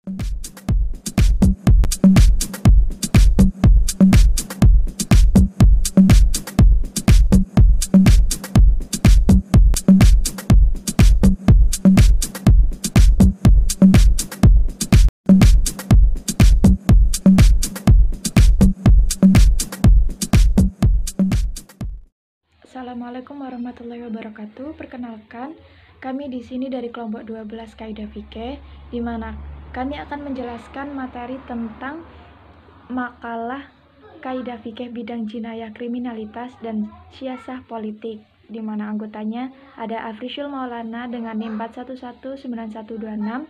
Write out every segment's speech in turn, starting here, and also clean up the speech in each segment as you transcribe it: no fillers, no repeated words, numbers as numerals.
Assalamualaikum warahmatullahi wabarakatuh. Perkenalkan, kami di sini dari kelompok 12 Kaidah Fikih, di mana kami akan menjelaskan materi tentang makalah Kaidah Fikih bidang jinayah kriminalitas dan siasah politik, di mana anggotanya ada Afrisyul Maulana dengan NIM 4119126,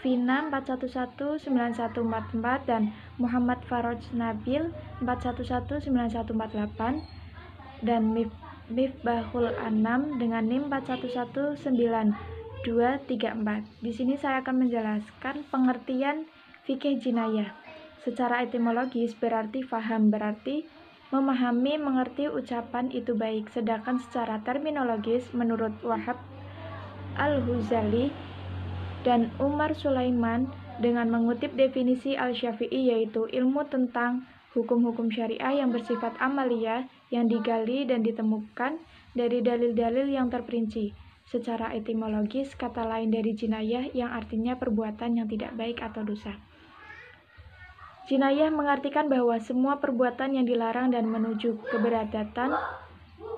Vina 4119144, dan Muhammad Faroj Nabil 4119148, dan Mifbahul Anam dengan NIM 4119234. Di sini saya akan menjelaskan pengertian fikih jinayah. Secara etimologis berarti faham, berarti memahami, mengerti ucapan itu baik. Sedangkan secara terminologis menurut Wahab Al-Huzali dan Umar Sulaiman dengan mengutip definisi Al-Syafi'i, yaitu ilmu tentang hukum-hukum syariah yang bersifat amaliyah yang digali dan ditemukan dari dalil-dalil yang terperinci. Secara etimologis, kata lain dari jinayah yang artinya perbuatan yang tidak baik atau dosa. Jinayah mengartikan bahwa semua perbuatan yang dilarang dan menuju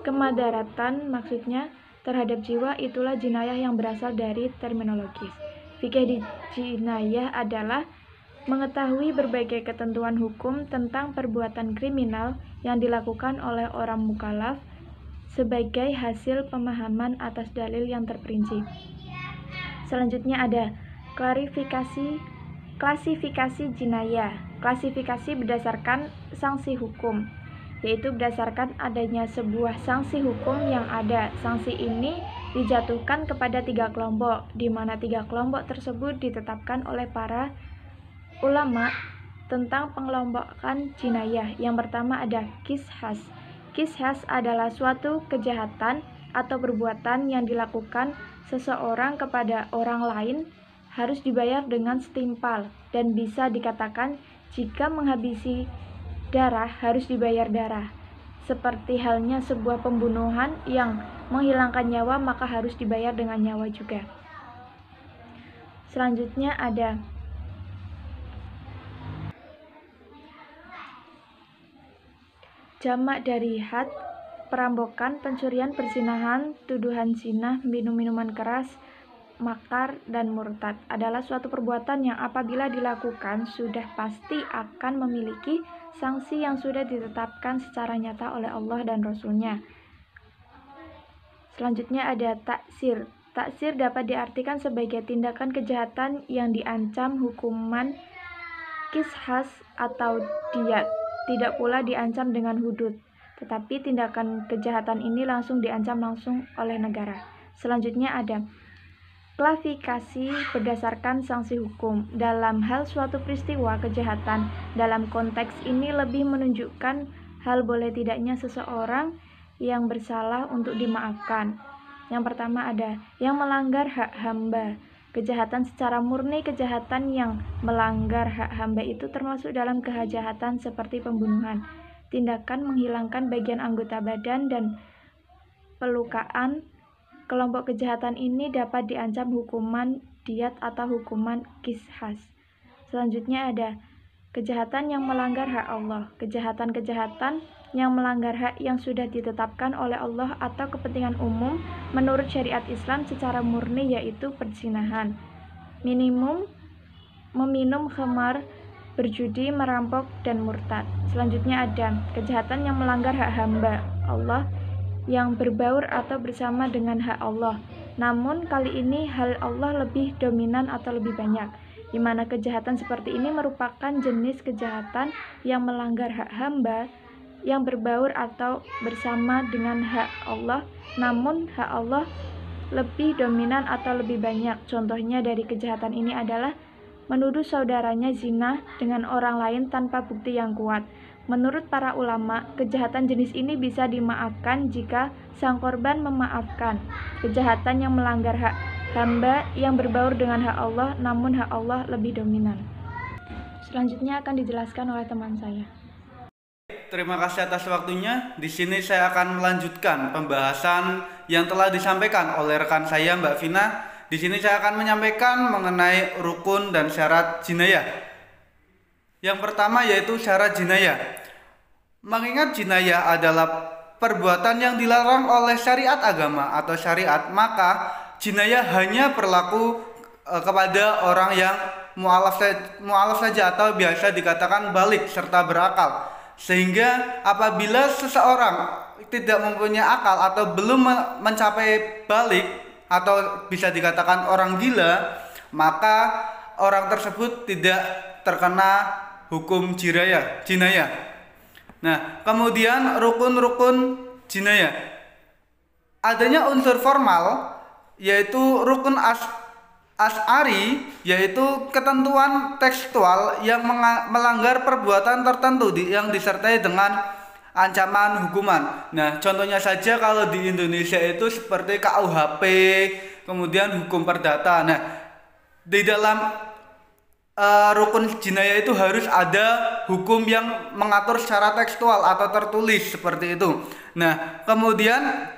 kemadaratan maksudnya terhadap jiwa, itulah jinayah yang berasal dari terminologis. Fikih di jinayah adalah mengetahui berbagai ketentuan hukum tentang perbuatan kriminal yang dilakukan oleh orang mukallaf sebagai hasil pemahaman atas dalil yang terperinci. Selanjutnya ada klasifikasi jinayah. Klasifikasi berdasarkan sanksi hukum, yaitu berdasarkan adanya sebuah sanksi hukum yang ada. Sanksi ini dijatuhkan kepada 3 kelompok, di mana 3 kelompok tersebut ditetapkan oleh para ulama tentang pengelompokan jinayah. Yang pertama ada qisas. Qisas adalah suatu kejahatan atau perbuatan yang dilakukan seseorang kepada orang lain harus dibayar dengan setimpal, dan bisa dikatakan jika menghabisi darah harus dibayar darah. Seperti halnya sebuah pembunuhan yang menghilangkan nyawa, maka harus dibayar dengan nyawa juga. Selanjutnya ada jamak dari had, perampokan, pencurian, perzinahan, tuduhan zina, minum minuman keras, makar, dan murtad adalah suatu perbuatan yang apabila dilakukan sudah pasti akan memiliki sanksi yang sudah ditetapkan secara nyata oleh Allah dan Rasul-Nya. Selanjutnya ada taksir. Taksir dapat diartikan sebagai tindakan kejahatan yang diancam hukuman qisas atau diyat. Tidak pula diancam dengan hudud, tetapi tindakan kejahatan ini langsung diancam langsung oleh negara. Selanjutnya ada klasifikasi berdasarkan sanksi hukum. Dalam hal suatu peristiwa kejahatan, dalam konteks ini lebih menunjukkan hal boleh tidaknya seseorang yang bersalah untuk dimaafkan. Yang pertama ada yang melanggar hak hamba. Kejahatan secara murni, kejahatan yang melanggar hak hamba itu termasuk dalam kejahatan seperti pembunuhan, tindakan menghilangkan bagian anggota badan, dan pelukaan. Kelompok kejahatan ini dapat diancam hukuman diyat atau hukuman qisas. Selanjutnya ada kejahatan yang melanggar hak Allah. Kejahatan-kejahatan yang melanggar hak yang sudah ditetapkan oleh Allah atau kepentingan umum menurut syariat Islam secara murni, yaitu perzinahan, meminum khamar, berjudi, merampok, dan murtad. Selanjutnya ada kejahatan yang melanggar hak hamba Allah yang berbaur atau bersama dengan hak Allah, namun kali ini hal Allah lebih dominan atau lebih banyak, di mana kejahatan seperti ini merupakan jenis kejahatan yang melanggar hak hamba yang berbaur atau bersama dengan hak Allah, namun hak Allah lebih dominan atau lebih banyak. Contohnya dari kejahatan ini adalah menuduh saudaranya zina dengan orang lain tanpa bukti yang kuat. Menurut para ulama, kejahatan jenis ini bisa dimaafkan jika sang korban memaafkan. Kejahatan yang melanggar hak hamba yang berbaur dengan hak Allah, namun hak Allah lebih dominan. Selanjutnya akan dijelaskan oleh teman saya. Terima kasih atas waktunya. Di sini saya akan melanjutkan pembahasan yang telah disampaikan oleh rekan saya Mbak Vina. Di sini saya akan menyampaikan mengenai rukun dan syarat jinayah. Yang pertama yaitu syarat jinayah. Mengingat jinayah adalah perbuatan yang dilarang oleh syariat agama atau syariat, maka jinayah hanya berlaku kepada orang yang mualaf saja atau biasa dikatakan balik serta berakal. Sehingga apabila seseorang tidak mempunyai akal atau belum mencapai balik atau bisa dikatakan orang gila, maka orang tersebut tidak terkena hukum jinayah. Nah, kemudian rukun-rukun jinayah. Adanya unsur formal yaitu rukun as'ari, yaitu ketentuan tekstual yang melanggar perbuatan tertentu yang disertai dengan ancaman hukuman. Nah, contohnya saja kalau di Indonesia itu seperti KUHP, kemudian hukum perdata. Nah, di dalam rukun jinayah itu harus ada hukum yang mengatur secara tekstual atau tertulis seperti itu. Nah, kemudian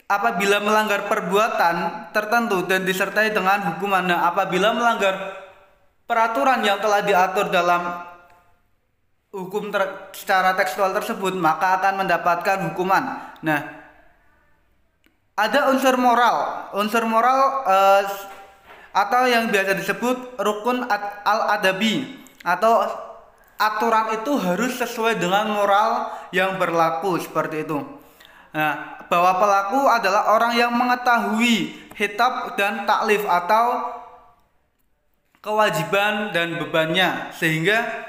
apabila melanggar perbuatan tertentu dan disertai dengan hukuman, nah apabila melanggar peraturan yang telah diatur dalam hukum secara tekstual tersebut, maka akan mendapatkan hukuman. Nah, ada unsur moral atau yang biasa disebut rukun al-adabi, atau aturan itu harus sesuai dengan moral yang berlaku seperti itu. Nah, bahwa pelaku adalah orang yang mengetahui hitab dan taklif atau kewajiban dan bebannya, sehingga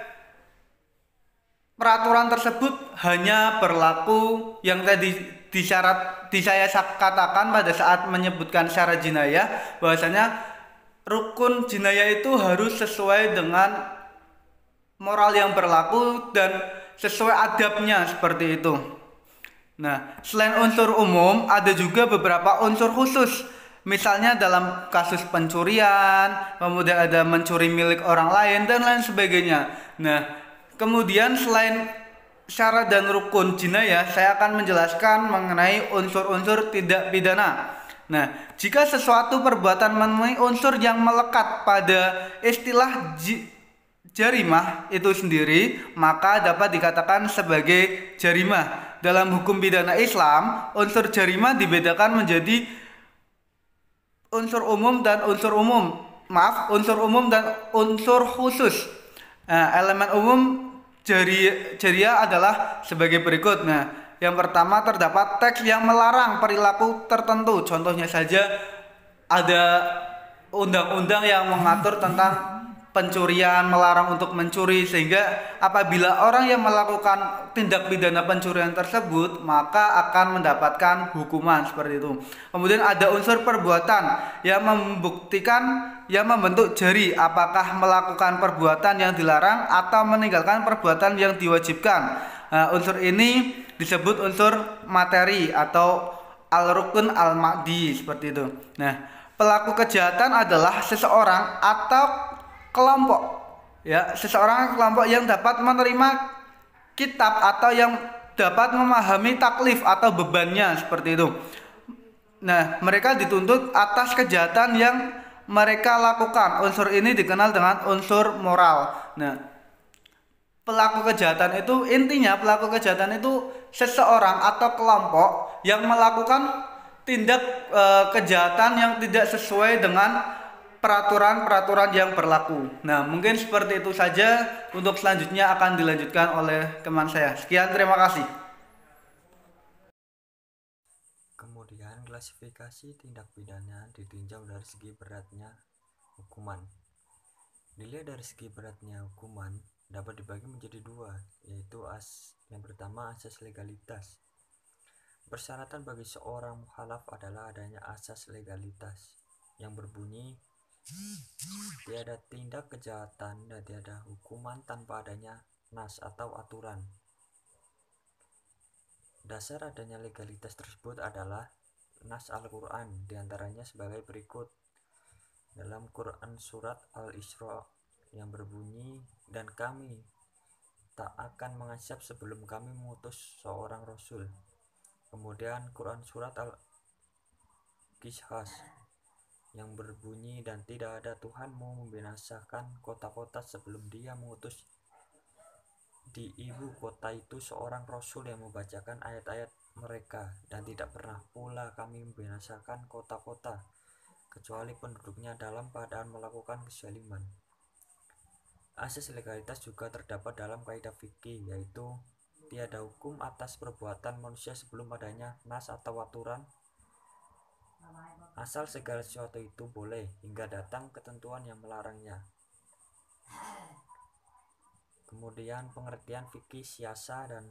peraturan tersebut hanya berlaku yang tadi saya katakan pada saat menyebutkan syarat jinayah, bahwasanya rukun jinayah itu harus sesuai dengan moral yang berlaku dan sesuai adabnya seperti itu. Nah, selain unsur umum, ada juga beberapa unsur khusus. Misalnya dalam kasus pencurian, kemudian ada mencuri milik orang lain dan lain sebagainya. Nah, kemudian selain syarat dan rukun jinayah, saya akan menjelaskan mengenai unsur-unsur tindak pidana. Nah, jika sesuatu perbuatan memenuhi unsur yang melekat pada istilah jarimah itu sendiri, maka dapat dikatakan sebagai jarimah. Dalam hukum pidana Islam, unsur jarimah dibedakan menjadi unsur umum dan unsur umum dan unsur khusus. Nah, elemen umum jariah adalah sebagai berikut. Nah, yang pertama terdapat teks yang melarang perilaku tertentu. Contohnya saja ada undang-undang yang mengatur tentang pencurian, melarang untuk mencuri, sehingga apabila orang yang melakukan tindak pidana pencurian tersebut, maka akan mendapatkan hukuman seperti itu. Kemudian ada unsur perbuatan yang membentuk jari apakah melakukan perbuatan yang dilarang atau meninggalkan perbuatan yang diwajibkan. Nah, unsur ini disebut unsur materi atau al-rukun al-ma'di seperti itu. Nah, pelaku kejahatan adalah seseorang atau kelompok, ya, seseorang kelompok yang dapat menerima kitab atau yang dapat memahami taklif atau bebannya seperti itu. Nah, mereka dituntut atas kejahatan yang mereka lakukan. Unsur ini dikenal dengan unsur moral. Nah, pelaku kejahatan itu seseorang atau kelompok yang melakukan tindak kejahatan yang tidak sesuai dengan peraturan-peraturan yang berlaku. Nah, mungkin seperti itu saja. Untuk selanjutnya akan dilanjutkan oleh teman saya. Sekian, terima kasih. Kemudian klasifikasi tindak pidana ditinjau dari segi beratnya hukuman. Dilihat dari segi beratnya hukuman dapat dibagi menjadi dua, yaitu yang pertama asas legalitas. Persyaratan bagi seorang mukhalaf adalah adanya asas legalitas yang berbunyi tiada tindak kejahatan dan tiada hukuman tanpa adanya nas atau aturan. Dasar adanya legalitas tersebut adalah nas Al-Quran, diantaranya sebagai berikut. Dalam Quran surat Al-Isra yang berbunyi, dan kami tak akan mengazab sebelum kami mengutus seorang rasul. Kemudian Quran surat Al-Qisas yang berbunyi, dan tidak ada Tuhanmu membinasakan kota-kota sebelum dia mengutus di ibu kota itu seorang rasul yang membacakan ayat-ayat mereka, dan tidak pernah pula kami membinasakan kota-kota kecuali penduduknya dalam keadaan melakukan kezaliman. Asas legalitas juga terdapat dalam kaidah fikih, yaitu tiada hukum atas perbuatan manusia sebelum adanya nas atau aturan, asal segala sesuatu itu boleh hingga datang ketentuan yang melarangnya. Kemudian pengertian fikih siasa dan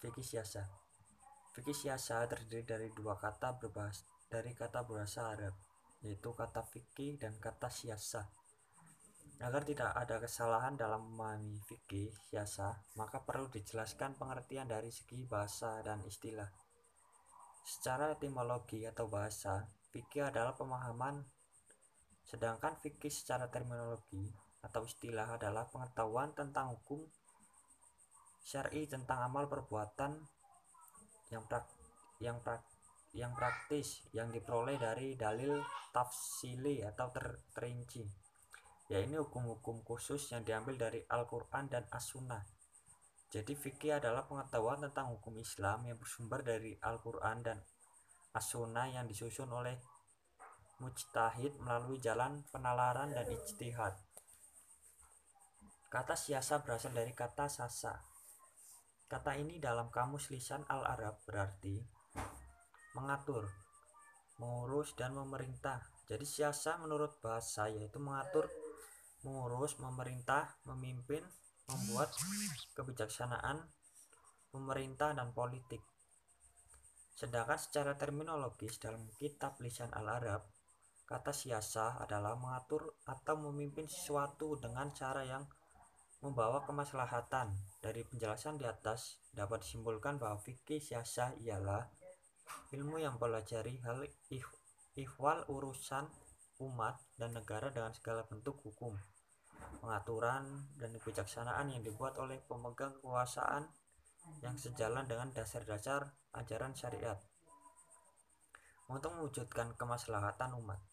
fikih siasa. Fikih siasa terdiri dari dua kata bahasa Arab, yaitu kata fikih dan kata siasa. Agar tidak ada kesalahan dalam memahami fikih siasa, maka perlu dijelaskan pengertian dari segi bahasa dan istilah. Secara etimologi atau bahasa, fikih adalah pemahaman, sedangkan fikih secara terminologi atau istilah adalah pengetahuan tentang hukum syar'i tentang amal perbuatan yang praktis yang diperoleh dari dalil tafsili atau terinci, yaitu hukum-hukum khusus yang diambil dari Al-Quran dan As-Sunnah. Jadi fikih adalah pengetahuan tentang hukum Islam yang bersumber dari Al-Quran dan As-Sunnah yang disusun oleh mujtahid melalui jalan penalaran dan ijtihad. Kata siasa berasal dari kata sasa. Kata ini dalam kamus lisan Al-Arab berarti mengatur, mengurus, dan memerintah. Jadi siasa menurut bahasa yaitu mengatur, mengurus, memerintah, memimpin, membuat kebijaksanaan, pemerintah, dan politik. Sedangkan secara terminologis dalam kitab lisan Al-Arab, kata siasa adalah mengatur atau memimpin sesuatu dengan cara yang membawa kemaslahatan. Dari penjelasan di atas dapat disimpulkan bahwa fikih siasa ialah ilmu yang mempelajari hal ihwal urusan umat dan negara dengan segala bentuk hukum, pengaturan, dan kebijaksanaan yang dibuat oleh pemegang kekuasaan yang sejalan dengan dasar-dasar ajaran syariat untuk mewujudkan kemaslahatan umat.